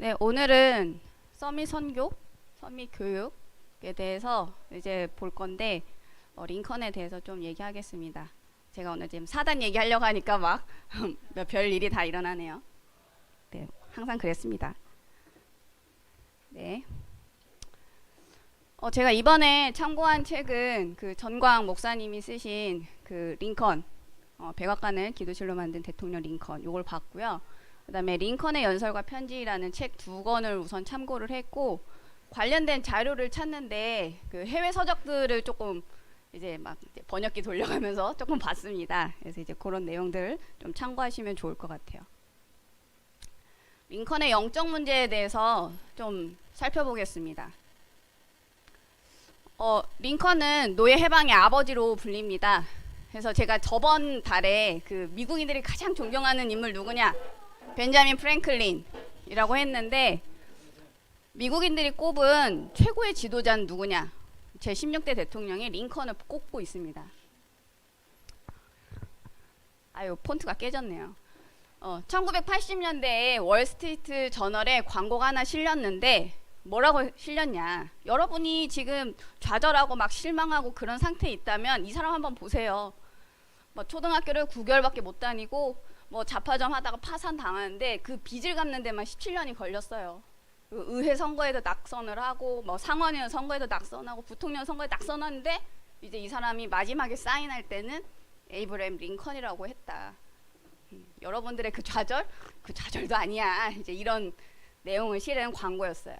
네, 오늘은 서밋 선교, 서밋 교육에 대해서 이제 볼 건데 링컨에 대해서 좀 얘기하겠습니다. 제가 오늘 지금 사단 얘기하려고 하니까 막 별 일이 다 일어나네요. 네, 항상 그랬습니다. 네. 제가 이번에 참고한 책은 그 전광 목사님이 쓰신 그 링컨, 백악관을 기도실로 만든 대통령 링컨, 요걸 봤고요. 그 다음에 링컨의 연설과 편지라는 책 2권을 우선 참고를 했고, 관련된 자료를 찾는데 그 해외 서적들을 조금 이제 막 이제 번역기 돌려가면서 조금 봤습니다. 그래서 이제 그런 내용들 좀 참고하시면 좋을 것 같아요. 링컨의 영적 문제에 대해서 좀 살펴보겠습니다. 링컨은 노예 해방의 아버지로 불립니다. 그래서 제가 저번 달에 그 미국인들이 가장 존경하는 인물 누구냐? 벤자민 프랭클린이라고 했는데, 미국인들이 꼽은 최고의 지도자는 누구냐? 제 16대 대통령이 링컨을 꼽고 있습니다. 아유, 폰트가 깨졌네요. 1980년대에 월스트리트 저널에 광고가 하나 실렸는데 뭐라고 실렸냐? 여러분이 지금 좌절하고 막 실망하고 그런 상태에 있다면 이 사람 한번 보세요. 뭐 초등학교를 9개월밖에 못 다니고 뭐 자파점 하다가 파산 당하는데 그 빚을 갚는 데만 17년이 걸렸어요. 의회 선거에도 낙선을 하고 뭐 상원의원 선거에도 낙선하고 부통령 선거에 낙선하는데 이제 이 사람이 마지막에 사인할 때는 에이브라임 링컨이라고 했다. 여러분들의 그 좌절도 아니야. 이제 이런 내용을 실은 광고였어요.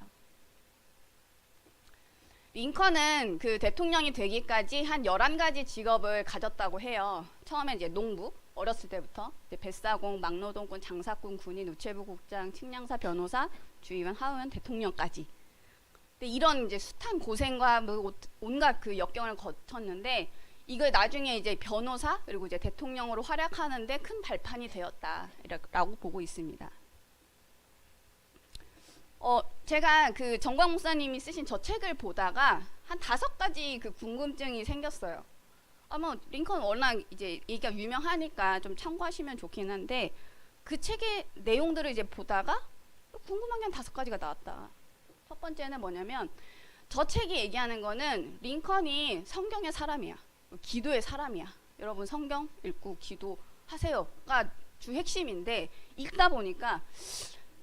링컨은 그 대통령이 되기까지 한 11가지 직업을 가졌다고 해요. 처음에 이제 농부, 어렸을 때부터 이제 뱃사공, 막노동꾼, 장사꾼, 군인, 우체부 국장, 측량사, 변호사, 주의원, 하의원, 대통령까지. 근데 이런 이제 숱한 고생과 뭐 온갖 그 역경을 거쳤는데 이걸 나중에 이제 변호사 그리고 이제 대통령으로 활약하는데 큰 발판이 되었다라고 보고 있습니다. 제가 그 정광 목사님이 쓰신 저 책을 보다가 한 5가지 그 궁금증이 생겼어요. 아마 링컨 워낙 이제 얘기가 유명하니까 좀 참고하시면 좋긴 한데 그 책의 내용들을 이제 보다가 궁금한 게 한 5가지가 나왔다. 첫 번째는 뭐냐면 저 책이 얘기하는 거는 링컨이 성경의 사람이야. 기도의 사람이야. 여러분 성경 읽고 기도하세요가 주 핵심인데 읽다 보니까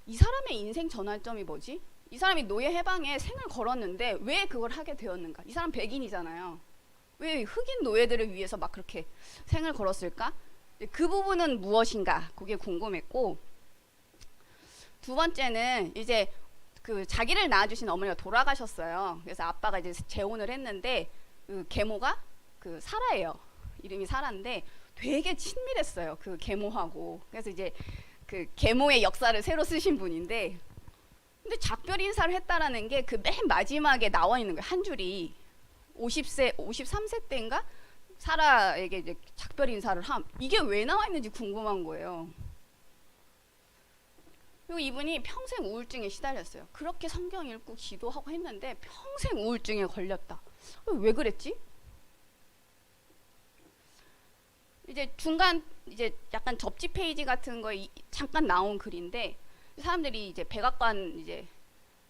이 사람의 인생 전환점이 뭐지? 이 사람이 노예 해방에 생을 걸었는데 왜 그걸 하게 되었는가? 이 사람 백인이잖아요. 왜 흑인 노예들을 위해서 막 그렇게 생을 걸었을까? 그 부분은 무엇인가? 그게 궁금했고, 두 번째는 이제 그 자기를 낳아주신 어머니가 돌아가셨어요. 그래서 아빠가 이제 재혼을 했는데 그 계모가 그 사라예요. 이름이 사라인데 되게 친밀했어요. 그 계모하고. 그래서 이제 그 계모의 역사를 새로 쓰신 분인데, 근데 작별 인사를 했다라는 게 그 맨 마지막에 나와 있는 거예요. 한 줄이 53세 때인가 사라에게 이제 작별 인사를 함. 이게 왜 나와 있는지 궁금한 거예요. 그리고 이분이 평생 우울증에 시달렸어요. 그렇게 성경 읽고 기도하고 했는데 평생 우울증에 걸렸다. 왜 그랬지? 이제 중간 이제 약간 접지 페이지 같은 거 잠깐 나온 글인데 사람들이 이제 백악관 이제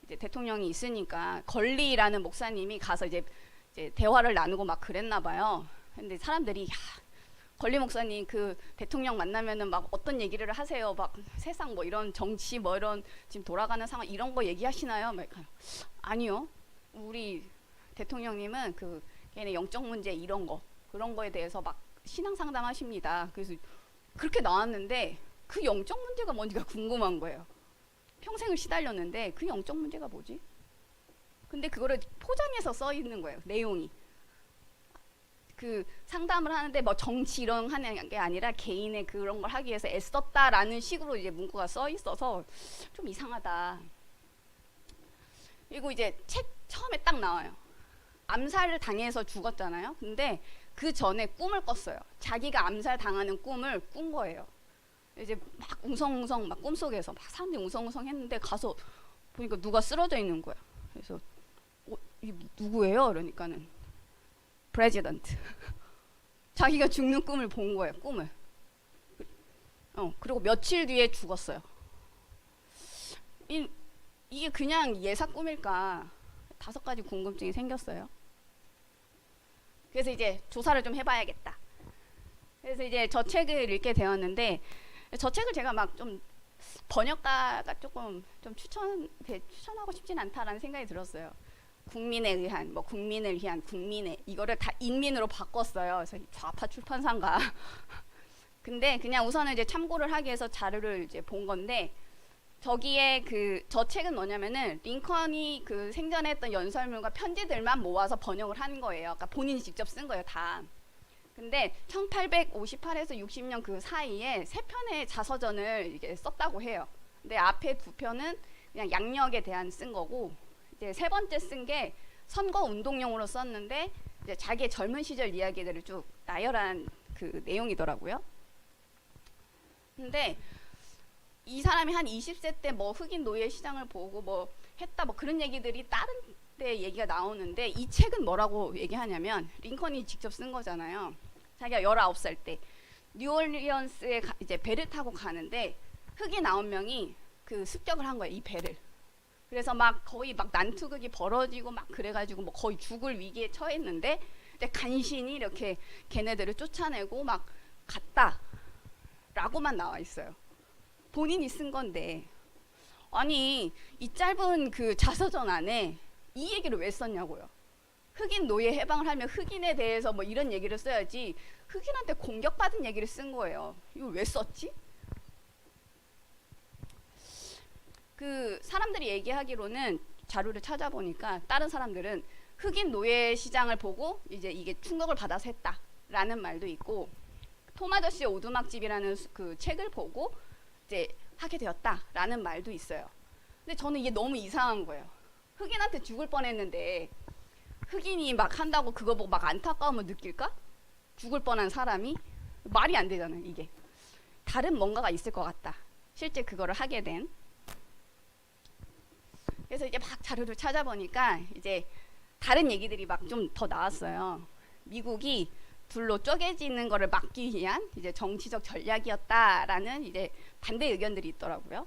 대통령이 있으니까 걸리라는 목사님이 가서 이제 대화를 나누고 막 그랬나 봐요. 근데 사람들이 야, 걸리 목사님 그 대통령 만나면은 막 어떤 얘기를 하세요? 막 세상 뭐 이런 정치 뭐 이런 지금 돌아가는 상황 이런 거 얘기하시나요? 막 아니요. 우리 대통령님은 그 걔네 영적 문제 이런 거 그런 거에 대해서 막 신앙 상담하십니다. 그래서 그렇게 나왔는데 그 영적 문제가 뭔지가 궁금한 거예요. 평생을 시달렸는데 그 영적 문제가 뭐지? 근데 그거를 포장해서 써 있는 거예요. 내용이. 그 상담을 하는데 뭐 정치 이런 하는 게 아니라 개인의 그런 걸 하기 위해서 애썼다라는 식으로 이제 문구가 써 있어서 좀 이상하다. 그리고 이제 책 처음에 딱 나와요. 암살을 당해서 죽었잖아요. 근데 그 전에 꿈을 꿨어요. 자기가 암살 당하는 꿈을 꾼 거예요. 이제 막 웅성웅성 막 꿈속에서 막 사람들이 웅성웅성 했는데 가서 보니까 누가 쓰러져 있는 거야. 그래서 이 누구예요? 그러니까는 프레지던트. 자기가 죽는 꿈을 본 거예요. 꿈을. 그리고 며칠 뒤에 죽었어요. 이게 그냥 예사 꿈일까? 5가지 궁금증이 생겼어요. 그래서 이제 조사를 좀 해봐야겠다. 그래서 이제 저 책을 읽게 되었는데, 저 책을 제가 막 좀 번역가가 조금 좀 추천하고 싶진 않다라는 생각이 들었어요. 국민에 의한, 뭐 국민을 위한, 국민의 이거를 다 인민으로 바꿨어요. 그래서 좌파 출판사인가. 근데 그냥 우선은 이제 참고를 하기 위해서 자료를 이제 본 건데, 저기에 그 저 책은 뭐냐면은 링컨이 그 생전에 했던 연설문과 편지들만 모아서 번역을 한 거예요. 그러니까 본인이 직접 쓴 거예요, 다. 근데 1858에서 60년 그 사이에 3편의 자서전을 이게 썼다고 해요. 근데 앞에 2편은 그냥 양력에 대한 쓴 거고, 이제 3번째 쓴 게 선거 운동용으로 썼는데 이제 자기의 젊은 시절 이야기들을 쭉 나열한 그 내용이더라고요. 근데 이 사람이 한 20세 때 뭐 흑인 노예 시장을 보고 뭐 했다 뭐 그런 얘기들이 다른 데 얘기가 나오는데, 이 책은 뭐라고 얘기하냐면 링컨이 직접 쓴 거잖아요. 자기가 19살 때 뉴올리언스에 이제 배를 타고 가는데 흑인 9명이 그 습격을 한 거예요, 이 배를. 그래서 막 거의 막 난투극이 벌어지고 막 그래가지고 뭐 거의 죽을 위기에 처했는데 이제 간신히 이렇게 걔네들을 쫓아내고 막 갔다라고만 나와 있어요. 본인이 쓴 건데, 아니 이 짧은 그 자서전 안에 이 얘기를 왜 썼냐고요. 흑인 노예 해방을 하면 흑인에 대해서 뭐 이런 얘기를 써야지 흑인한테 공격받은 얘기를 쓴 거예요. 이거 왜 썼지? 그 사람들이 얘기하기로는, 자료를 찾아보니까 다른 사람들은 흑인 노예 시장을 보고 이제 이게 충격을 받아서 했다라는 말도 있고, 톰 아저씨의 오두막집이라는 그 책을 보고 이제 하게 되었다라는 말도 있어요. 근데 저는 이게 너무 이상한 거예요. 흑인한테 죽을 뻔했는데 흑인이 막 한다고 그거 보고 막 안타까움을 느낄까? 죽을 뻔한 사람이? 말이 안 되잖아요, 이게. 다른 뭔가가 있을 것 같다, 실제 그거를 하게 된. 그래서 이제 막 자료를 찾아보니까 이제 다른 얘기들이 막 좀 더 나왔어요. 미국이 둘로 쪼개지는 거를 막기 위한 이제 정치적 전략이었다라는 이제 반대 의견들이 있더라고요.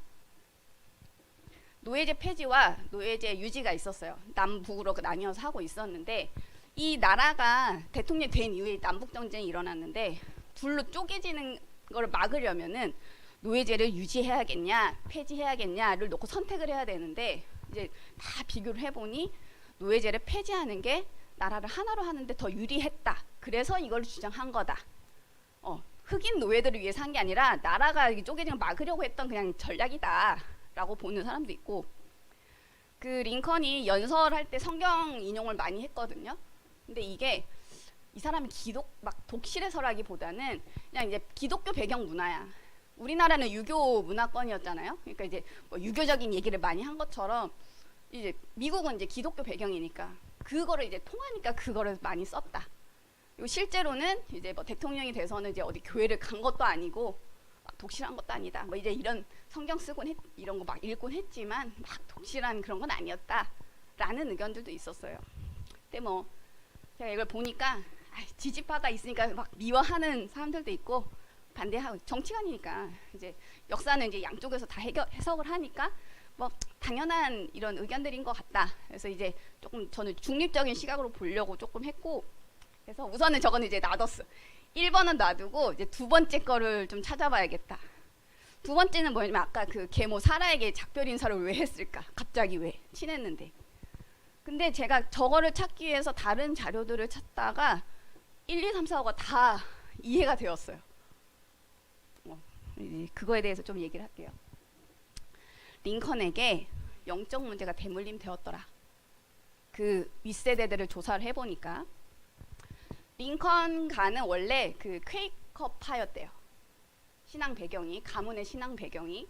노예제 폐지와 노예제 유지가 있었어요. 남북으로 나뉘어서 하고 있었는데, 이 나라가 대통령이 된 이후에 남북 전쟁이 일어났는데 둘로 쪼개지는 걸 막으려면은 노예제를 유지해야겠냐 폐지해야겠냐를 놓고 선택을 해야 되는데, 이제 다 비교를 해보니 노예제를 폐지하는 게 나라를 하나로 하는데 더 유리했다. 그래서 이걸 주장한 거다. 흑인 노예들을 위해서 한 게 아니라 나라가 쪼개지는 걸 막으려고 했던 그냥 전략이다라고 보는 사람도 있고, 그 링컨이 연설할 때 성경 인용을 많이 했거든요. 근데 이게 이 사람이 막 독실해서라기보다는 그냥 이제 기독교 배경 문화야. 우리나라는 유교 문화권이었잖아요. 그러니까 이제 뭐 유교적인 얘기를 많이 한 것처럼 이제 미국은 이제 기독교 배경이니까 그거를 이제 통하니까 그거를 많이 썼다. 그리고 실제로는 이제 뭐 대통령이 돼서는 이제 어디 교회를 간 것도 아니고 막 독실한 것도 아니다. 뭐 이제 이런 성경 쓰곤 이런 거 막 읽곤 했지만 막 독실한 그런 건 아니었다라는 의견들도 있었어요. 근데 뭐 제가 이걸 보니까 지지파가 있으니까 막 미워하는 사람들도 있고, 반대하고, 정치관이니까 이제 역사는 이제 양쪽에서 다 해석을 하니까 뭐 당연한 이런 의견들인 것 같다. 그래서 이제 조금 저는 중립적인 시각으로 보려고 조금 했고, 그래서 우선은 저거는 이제 놔뒀어. 1번은 놔두고 이제 2번째 거를 좀 찾아봐야겠다. 2번째는 뭐냐면 아까 그 계모 사라에게 작별 인사를 왜 했을까? 갑자기 왜? 친했는데. 근데 제가 저거를 찾기 위해서 다른 자료들을 찾다가 1, 2, 3, 4, 5가 다 이해가 되었어요. 그거에 대해서 좀 얘기를 할게요. 링컨에게 영적 문제가 대물림 되었더라. 그 윗세대들을 조사를 해보니까 링컨가는 원래 그 퀘이커파였대요. 신앙 배경이, 가문의 신앙 배경이.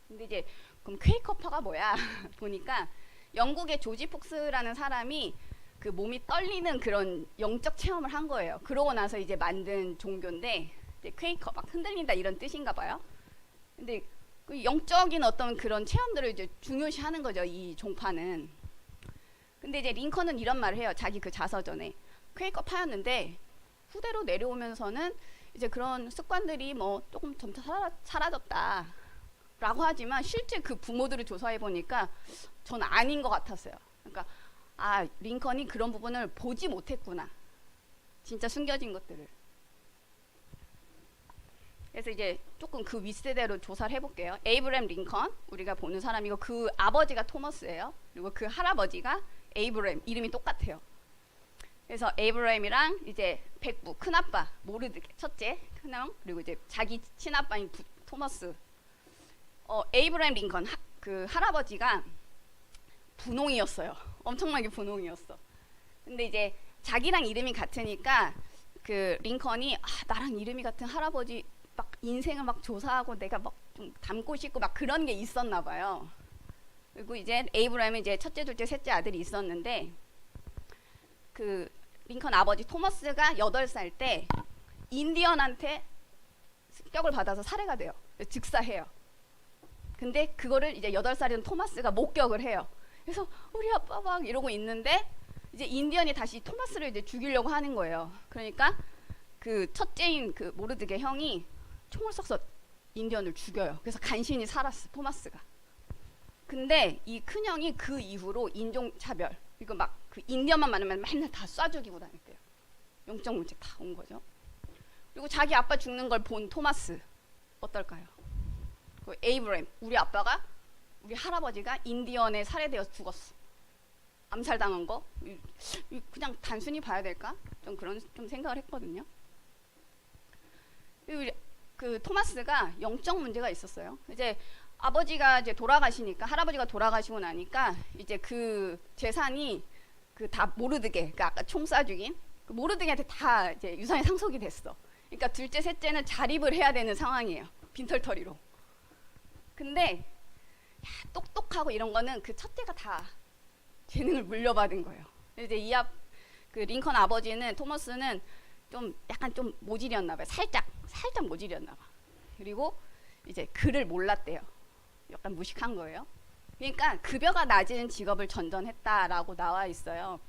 근데 이제 그럼 퀘이커파가 뭐야? 보니까 영국의 조지 폭스라는 사람이 그 몸이 떨리는 그런 영적 체험을 한 거예요. 그러고 나서 이제 만든 종교인데, 이제 퀘이커 막 흔들린다 이런 뜻인가 봐요. 근데 그 영적인 어떤 그런 체험들을 이제 중요시하는 거죠, 이 종파는. 근데 이제 링컨은 이런 말을 해요. 자기 그 자서전에 퀘이커파였는데 후대로 내려오면서는 이제 그런 습관들이 뭐 조금 점차 사라졌다. 라고 하지만 실제 그 부모들을 조사해 보니까 전 아닌 것 같았어요. 그러니까 아, 링컨이 그런 부분을 보지 못했구나. 진짜 숨겨진 것들을. 그래서 이제 조금 그 윗세대로 조사를 해볼게요. 에이브램 링컨, 우리가 보는 사람이고 그 아버지가 토머스예요. 그리고 그 할아버지가 에이브램, 이름이 똑같아요. 그래서 에이브램이랑 이제 백부, 큰아빠, 모르드게, 첫째, 큰형, 그리고 이제 자기 친아빠인 토머스. 에이브램 링컨, 그 할아버지가 분홍이었어요. 엄청나게 분홍이었어. 근데 이제 자기랑 이름이 같으니까 그 링컨이 나랑 이름이 같은 할아버지 막 인생을 막 조사하고 내가 막 좀 닮고 싶고 막 그런 게 있었나 봐요. 그리고 이제 에이브램은 이제 첫째, 둘째, 셋째 아들이 있었는데 그 링컨 아버지 토머스가 8살 때 인디언한테 습격을 받아서 살해가 돼요. 즉사해요. 근데 그거를 이제 8살인 토마스가 목격을 해요. 그래서 우리 아빠 막 이러고 있는데 이제 인디언이 다시 토마스를 이제 죽이려고 하는 거예요. 그러니까 그 첫째인 그 모르드게 형이 총을 쏴서 인디언을 죽여요. 그래서 간신히 살았어, 토마스가. 근데 이 큰형이 그 이후로 인종차별, 이거 막 그 인디언만 만나면 맨날 다 쏴 죽이고 다녔대요. 영적 문책 다 온 거죠. 그리고 자기 아빠 죽는 걸 본 토마스 어떨까요? 그 에이브램, 우리 아빠가, 우리 할아버지가 인디언에 살해되어 죽었어. 암살당한 거 그냥 단순히 봐야 될까? 좀 그런 좀 생각을 했거든요. 그리고 그 토마스가 영적 문제가 있었어요. 이제 아버지가 이제 돌아가시니까, 할아버지가 돌아가시고 나니까 이제 그 재산이 그 다 모르드게, 그 아까 총 쏴 죽인 그 모르드게한테 다 이제 유산이 상속이 됐어. 그러니까 둘째, 셋째는 자립을 해야 되는 상황이에요. 빈털터리로. 근데 똑똑하고 이런 거는 그 첫째가 다 재능을 물려받은 거예요. 이제 그 링컨 아버지는, 토머스는 좀 약간 좀 모질이었나 봐요. 살짝 모질이었나 봐. 그리고 이제 글을 몰랐대요. 약간 무식한 거예요. 그러니까 급여가 낮은 직업을 전전했다라고 나와 있어요.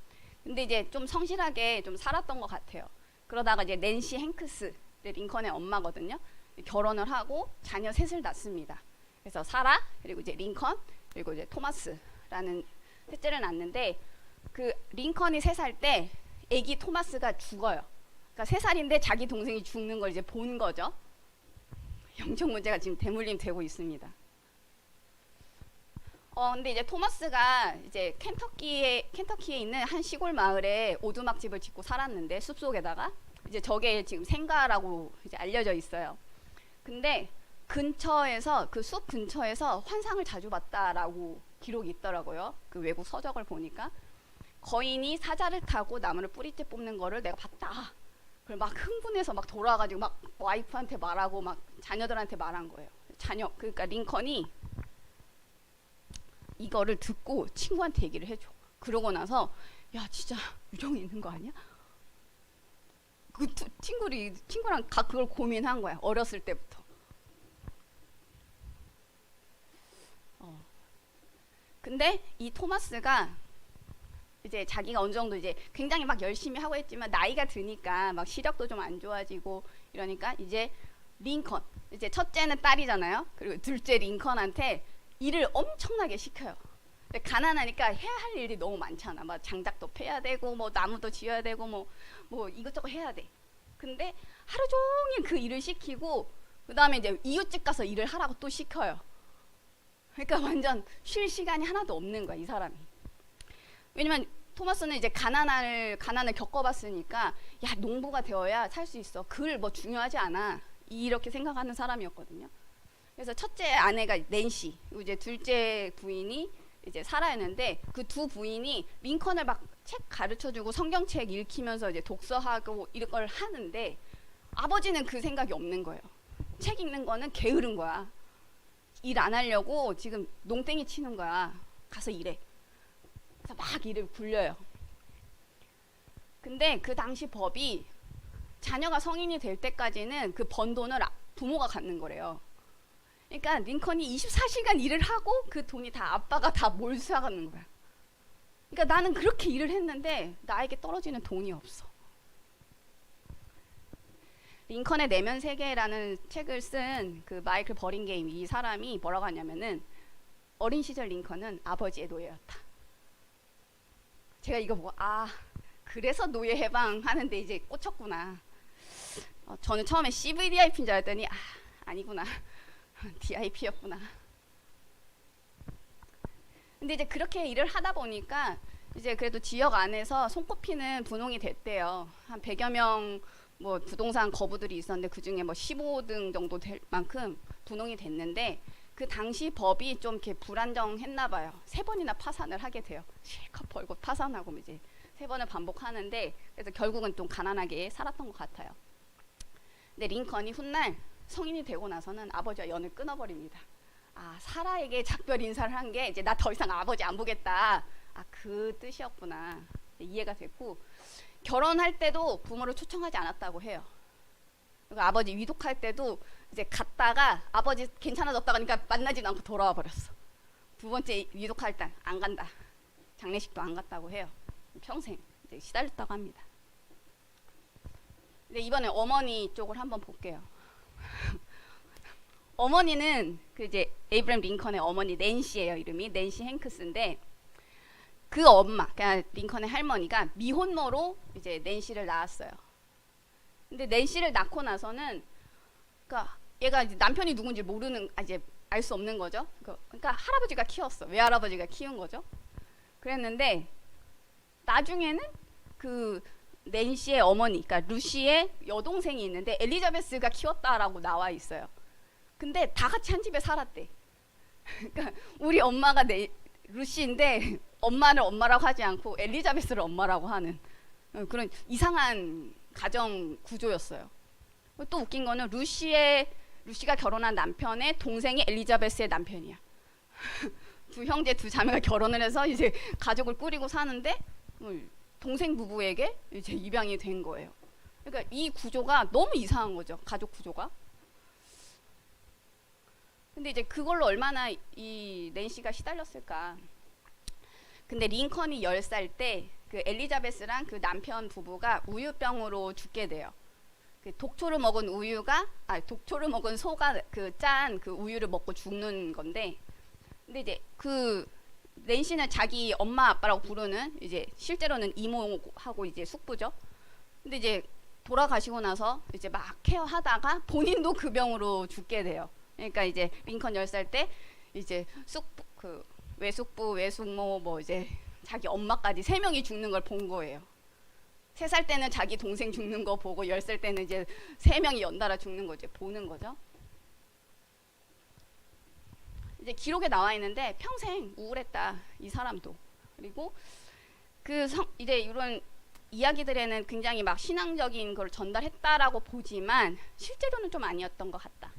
근데 이제 좀 성실하게 좀 살았던 것 같아요. 그러다가 이제 낸시 행크스, 링컨의 엄마거든요. 결혼을 하고 자녀 셋을 낳습니다. 그래서 사라, 그리고 이제 링컨, 그리고 이제 토마스라는 셋째를 낳는데, 그 링컨이 3살 때 아기 토마스가 죽어요. 그러니까 3살인데 자기 동생이 죽는 걸 이제 본 거죠. 영적 문제가 지금 대물림되고 있습니다. 근데 이제 토마스가 이제 켄터키에 있는 한 시골 마을에 오두막집을 짓고 살았는데, 숲속에다가 이제 저게 지금 생가라고 이제 알려져 있어요. 근데 근처에서, 그 숲 근처에서 환상을 자주 봤다라고 기록이 있더라고요. 그 외국 서적을 보니까 거인이 사자를 타고 나무를 뿌리째 뽑는 거를 내가 봤다. 그걸 막 흥분해서 막 돌아가지고 막 와이프한테 말하고 막 자녀들한테 말한 거예요. 그러니까 링컨이 이거를 듣고 친구한테 얘기를 해줘. 그러고 나서 야, 진짜 유령이 있는 거 아니야? 그 친구랑 그걸 고민한 거야. 어렸을 때부터. 근데 이 토마스가 이제 자기가 어느 정도 이제 굉장히 막 열심히 하고 했지만 나이가 드니까 막 시력도 좀 안 좋아지고 이러니까 이제 링컨, 이제 첫째는 딸이잖아요. 그리고 둘째 링컨한테 일을 엄청나게 시켜요. 근데 가난하니까 해야 할 일이 너무 많잖아. 막 장작도 패야 되고, 뭐 나무도 지어야 되고, 뭐 이것저것 해야 돼. 근데 하루 종일 그 일을 시키고, 그 다음에 이제 이웃집 가서 일을 하라고 또 시켜요. 그러니까 완전 쉴 시간이 하나도 없는 거야, 이 사람이. 왜냐면 토마스는 이제 가난을 겪어봤으니까, 야, 농부가 되어야 살 수 있어. 글 뭐 중요하지 않아. 이렇게 생각하는 사람이었거든요. 그래서 첫째 아내가 낸시, 이제 둘째 부인이 이제 사라였는데, 그 두 부인이 링컨을 막 책 가르쳐주고 성경책 읽히면서 이제 독서하고 이런 걸 하는데, 아버지는 그 생각이 없는 거예요. 책 읽는 거는 게으른 거야. 일 안 하려고 지금 농땡이 치는 거야. 가서 일해. 그래서 막 일을 굴려요. 근데 그 당시 법이 자녀가 성인이 될 때까지는 그 번 돈을 부모가 갖는 거래요. 그러니까 링컨이 24시간 일을 하고 그 돈이 다 아빠가 다 몰수하는 거야. 그러니까 나는 그렇게 일을 했는데 나에게 떨어지는 돈이 없어. 링컨의 내면 세계라는 책을 쓴 그 마이클 버링게임 이 사람이 뭐라고 하냐면은 어린 시절 링컨은 아버지의 노예였다. 제가 이거 보고 그래서 노예 해방하는데 이제 꽂혔구나. 저는 처음에 CVDIP인 줄 알았더니 아니구나. DIP였구나. 근데 이제 그렇게 일을 하다 보니까 이제 그래도 지역 안에서 손꼽히는 분홍이 됐대요. 한 100여 명 뭐 부동산 거부들이 있었는데 그 중에 뭐 15등 정도 될 만큼 분홍이 됐는데 그 당시 법이 좀 이렇게 불안정했나 봐요. 3번이나 파산을 하게 돼요. 실컷 벌고 파산하고 이제 3번을 반복하는데 그래서 결국은 좀 가난하게 살았던 것 같아요. 근데 링컨이 훗날 성인이 되고 나서는 아버지와 연을 끊어버립니다. 사라에게 작별 인사를 한 게 이제 나 더 이상 아버지 안 보겠다. 그 뜻이었구나. 이해가 됐고 결혼할 때도 부모를 초청하지 않았다고 해요. 그리고 아버지 위독할 때도 이제 갔다가 아버지 괜찮아졌다고 하니까 만나지도 않고 돌아와 버렸어. 두 번째 위독할 때 안 간다. 장례식도 안 갔다고 해요. 평생 이제 시달렸다고 합니다. 근데 이번에 어머니 쪽을 한번 볼게요. 어머니는 그 이제 에이브럼 링컨의 어머니 낸시예요. 이름이 낸시 행크스인데 그 엄마, 그냥 링컨의 할머니가 미혼모로 이제 낸시를 낳았어요. 근데 낸시를 낳고 나서는 그러니까 얘가 이제 남편이 누군지 모르는 이제 알 수 없는 거죠. 그러니까 할아버지가 키웠어. 외할아버지가 키운 거죠. 그랬는데 나중에는 그 낸시의 어머니, 그러니까 루시의 여동생이 있는데 엘리자베스가 키웠다라고 나와 있어요. 근데 다 같이 한 집에 살았대. 그러니까 우리 엄마가 루시인데 엄마를 엄마라고 하지 않고 엘리자베스를 엄마라고 하는 그런 이상한 가정 구조였어요. 또 웃긴 거는 루시가 결혼한 남편의 동생이 엘리자베스의 남편이야. 두 형제 두 자매가 결혼을 해서 이제 가족을 꾸리고 사는데 동생 부부에게 이제 입양이 된 거예요. 그러니까 이 구조가 너무 이상한 거죠. 가족 구조가. 근데 이제 그걸로 얼마나 이 낸시가 시달렸을까. 근데 링컨이 10살 때 그 엘리자베스랑 그 남편 부부가 우유병으로 죽게 돼요. 그 독초를 먹은 소가 그 짠 그 우유를 먹고 죽는 건데, 근데 이제 그 낸시는 자기 엄마 아빠라고 부르는 이제 실제로는 이모하고 이제 숙부죠. 근데 이제 돌아가시고 나서 이제 막 케어하다가 본인도 그 병으로 죽게 돼요. 그러니까 이제 링컨 10살 때 이제 그 외숙부, 외숙모 뭐 이제 자기 엄마까지 3명이 죽는 걸 본 거예요. 3살 때는 자기 동생 죽는 거 보고 10살 때는 이제 3명이 연달아 죽는 거 이제 보는 거죠. 이제 기록에 나와 있는데 평생 우울했다 이 사람도. 그리고 이제 이런 이야기들에는 굉장히 막 신앙적인 걸 전달했다라고 보지만 실제로는 좀 아니었던 것 같다.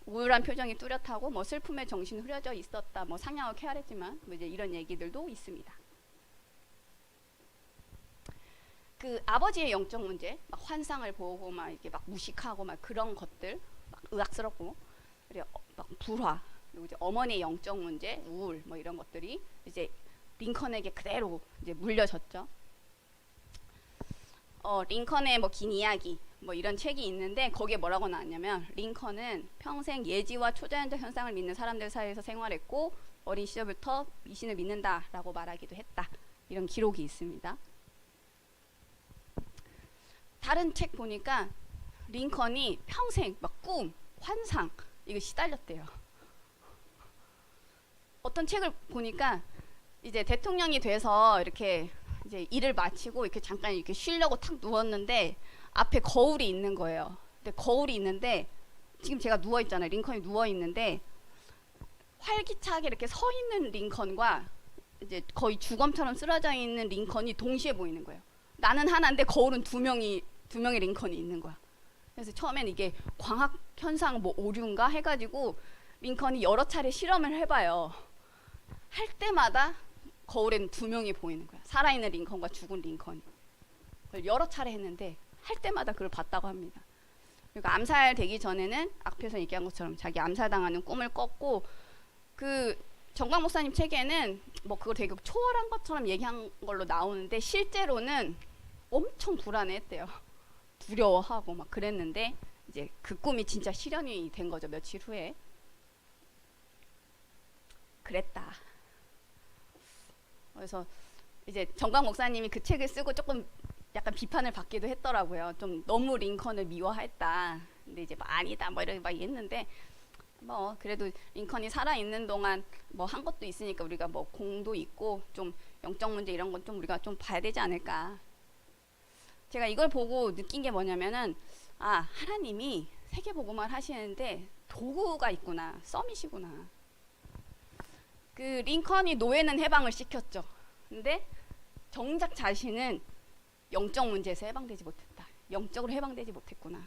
우울한 표정이 뚜렷하고 뭐 슬픔에 정신 흐려져 있었다. 뭐 상냥하고 쾌활했지만 뭐 이제 이런 얘기들도 있습니다. 그 아버지의 영적 문제, 막 환상을 보고 막 이렇게 막 무식하고 막 그런 것들, 막 의학스럽고 그리고 막 불화, 그리고 이제 어머니의 영적 문제, 우울 뭐 이런 것들이 이제 링컨에게 그대로 이제 물려졌죠. 링컨의 뭐 긴 이야기 뭐 이런 책이 있는데 거기에 뭐라고 나왔냐면 링컨은 평생 예지와 초자연적 현상을 믿는 사람들 사이에서 생활했고 어린 시절부터 미신을 믿는다라고 말하기도 했다. 이런 기록이 있습니다. 다른 책 보니까 링컨이 평생 막 꿈, 환상 이거 시달렸대요. 어떤 책을 보니까 이제 대통령이 돼서 이렇게 이제 일을 마치고 이렇게 잠깐 이렇게 쉬려고 탁 누웠는데 앞에 거울이 있는 거예요. 근데 거울이 있는데 지금 제가 누워 있잖아요. 링컨이 누워 있는데 활기차게 이렇게 서 있는 링컨과 이제 거의 주검처럼 쓰러져 있는 링컨이 동시에 보이는 거예요. 나는 하나인데 거울은 두 명의 링컨이 있는 거야. 그래서 처음엔 이게 광학 현상 뭐 오류인가 해가지고 링컨이 여러 차례 실험을 해봐요. 할 때마다 거울엔 2명이 보이는 거야. 살아있는 링컨과 죽은 링컨이. 그걸 여러 차례 했는데 할 때마다 그걸 봤다고 합니다. 그리고 암살되기 전에는 앞에서 얘기한 것처럼 자기 암살당하는 꿈을 꿨고, 그 정광 목사님 책에는 뭐 그걸 되게 초월한 것처럼 얘기한 걸로 나오는데 실제로는 엄청 불안해했대요. 두려워하고 막 그랬는데 이제 그 꿈이 진짜 실현이 된 거죠. 며칠 후에. 그랬다. 그래서 이제 정광 목사님이 그 책을 쓰고 조금 약간 비판을 받기도 했더라고요. 좀 너무 링컨을 미워했다. 근데 이제 뭐 아니다 뭐 이렇게 막 했는데 뭐 그래도 링컨이 살아 있는 동안 뭐 한 것도 있으니까 우리가 뭐 공도 있고 좀 영적 문제 이런 건 좀 우리가 좀 봐야 되지 않을까. 제가 이걸 보고 느낀 게 뭐냐면은 아 하나님이 세계복음을 하시는데 도구가 있구나. 썸이시구나. 그 링컨이 노예는 해방을 시켰죠. 근데 정작 자신은 영적 문제에서 해방되지 못했다. 영적으로 해방되지 못했구나.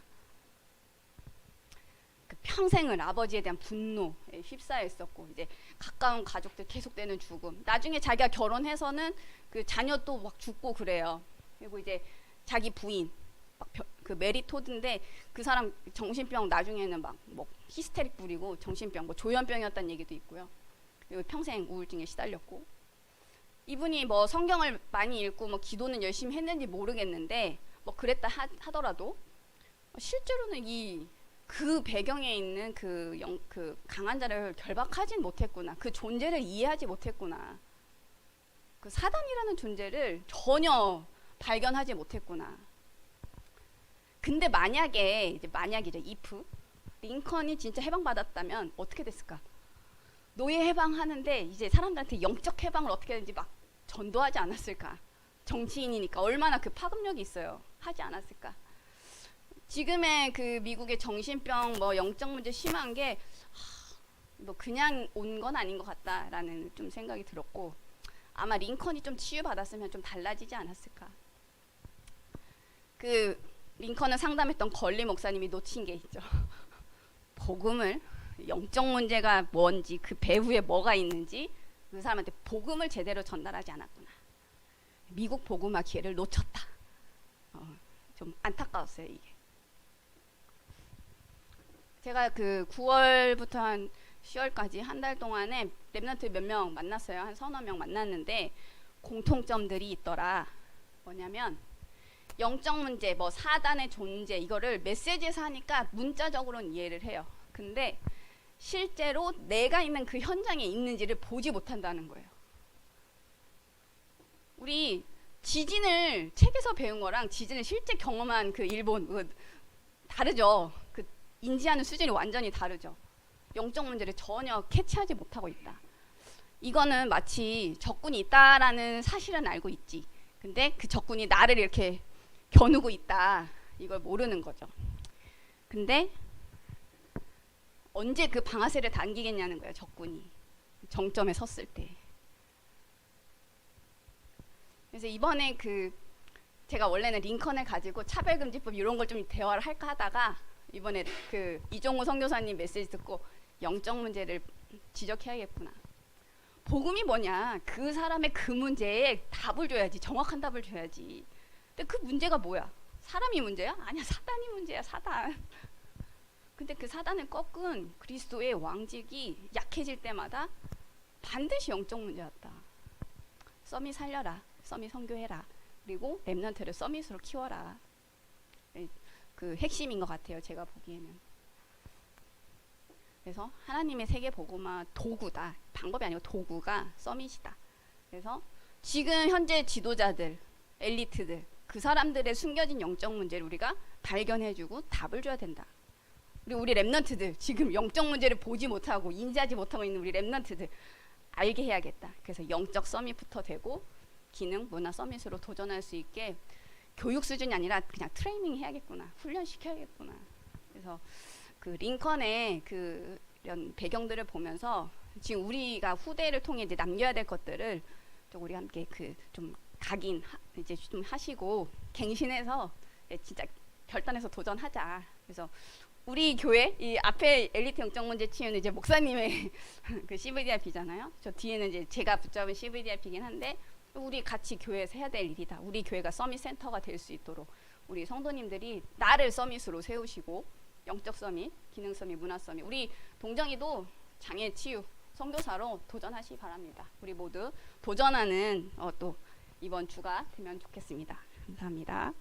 그 평생을 아버지에 대한 분노에 휩싸여 있었고 이제 가까운 가족들 계속되는 죽음. 나중에 자기가 결혼해서는 그 자녀도 막 죽고 그래요. 그리고 이제 자기 부인 그 메리 토드인데 그 사람 정신병 나중에는 막 뭐 히스테릭 부리고 정신병 뭐 조현병이었다는 얘기도 있고요. 그리고 평생 우울증에 시달렸고 이분이 뭐 성경을 많이 읽고 뭐 기도는 열심히 했는지 모르겠는데 뭐 그랬다 하더라도 실제로는 그 배경에 있는 그 강한 자를 결박하진 못했구나. 그 존재를 이해하지 못했구나. 그 사단이라는 존재를 전혀 발견하지 못했구나. 근데 만약이죠. if 링컨이 진짜 해방받았다면 어떻게 됐을까? 노예 해방하는데 이제 사람들한테 영적 해방을 어떻게 하는지 막 전도하지 않았을까? 정치인이니까 얼마나 그 파급력이 있어요. 하지 않았을까? 지금의 그 미국의 정신병 뭐 영적 문제 심한 게 뭐 그냥 온 건 아닌 것 같다라는 좀 생각이 들었고 아마 링컨이 좀 치유받았으면 좀 달라지지 않았을까? 그 링컨을 상담했던 걸리 목사님이 놓친 게 있죠. 복음을 영적 문제가 뭔지 그 배후에 뭐가 있는지 그 사람한테 복음을 제대로 전달하지 않았구나. 미국 복음화 기회를 놓쳤다. 좀 안타까웠어요 이게. 제가 그 9월부터 한 10월까지 한 달 동안에 랩런트 몇 명 만났어요. 한 서너 명 만났는데 공통점들이 있더라. 뭐냐면 영적 문제, 뭐 사단의 존재 이거를 메시지에서 하니까 문자적으로는 이해를 해요. 근데 실제로 내가 있는 그 현장에 있는지를 보지 못한다는 거예요. 우리 지진을 책에서 배운 거랑 지진을 실제 경험한 그 일본 다르죠. 그 인지하는 수준이 완전히 다르죠. 영적 문제를 전혀 캐치하지 못하고 있다. 이거는 마치 적군이 있다라는 사실은 알고 있지. 근데 그 적군이 나를 이렇게 겨누고 있다. 이걸 모르는 거죠. 근데 언제 그 방아쇠를 당기겠냐는 거예요. 적군이. 정점에 섰을 때. 그래서 이번에 제가 원래는 링컨을 가지고 차별금지법 이런 걸 좀 대화를 할까 하다가 이번에 그 이종우 선교사님 메시지 듣고 영적 문제를 지적해야겠구나. 복음이 뭐냐? 그 사람의 그 문제에 답을 줘야지. 정확한 답을 줘야지. 근데 그 문제가 뭐야? 사람이 문제야? 아니야, 사단이 문제야, 사단. 근데 그 사단을 꺾은 그리스도의 왕직이 약해질 때마다 반드시 영적 문제였다. 썸이 살려라. 썸이 선교해라. 그리고 렘넌트를 서밋으로 키워라. 그 핵심인 것 같아요. 제가 보기에는. 그래서 하나님의 세계 복음화 도구다. 방법이 아니고 도구가 서밋이다. 그래서 지금 현재 지도자들, 엘리트들, 그 사람들의 숨겨진 영적 문제를 우리가 발견해주고 답을 줘야 된다. 우리 렘넌트들 지금 영적 문제를 보지 못하고 인지하지 못하고 있는 우리 렘넌트들 알게 해야겠다. 그래서 영적 서밋부터 되고 기능, 문화 서밋으로 도전할 수 있게 교육 수준이 아니라 그냥 트레이닝 해야겠구나. 훈련시켜야겠구나. 그래서 그 링컨의 이런 배경들을 보면서 지금 우리가 후대를 통해 이제 남겨야 될 것들을 좀 우리 함께 좀 각인 이제 좀 하시고 갱신해서 진짜 결단해서 도전하자. 그래서 우리 교회 이 앞에 엘리트 영적 문제 치유는 이제 목사님의 그 CVDIP잖아요. 저 뒤에는 이제 제가 붙잡은 CVDIP이긴 한데 우리 같이 교회에서 해야 될 일이다. 우리 교회가 서밋 센터가 될 수 있도록 우리 성도님들이 나를 서밋으로 세우시고 영적 서밋, 기능 서밋, 문화 서밋. 우리 동정이도 장애 치유 선교사로 도전하시기 바랍니다. 우리 모두 도전하는 또 이번 주가 되면 좋겠습니다. 감사합니다.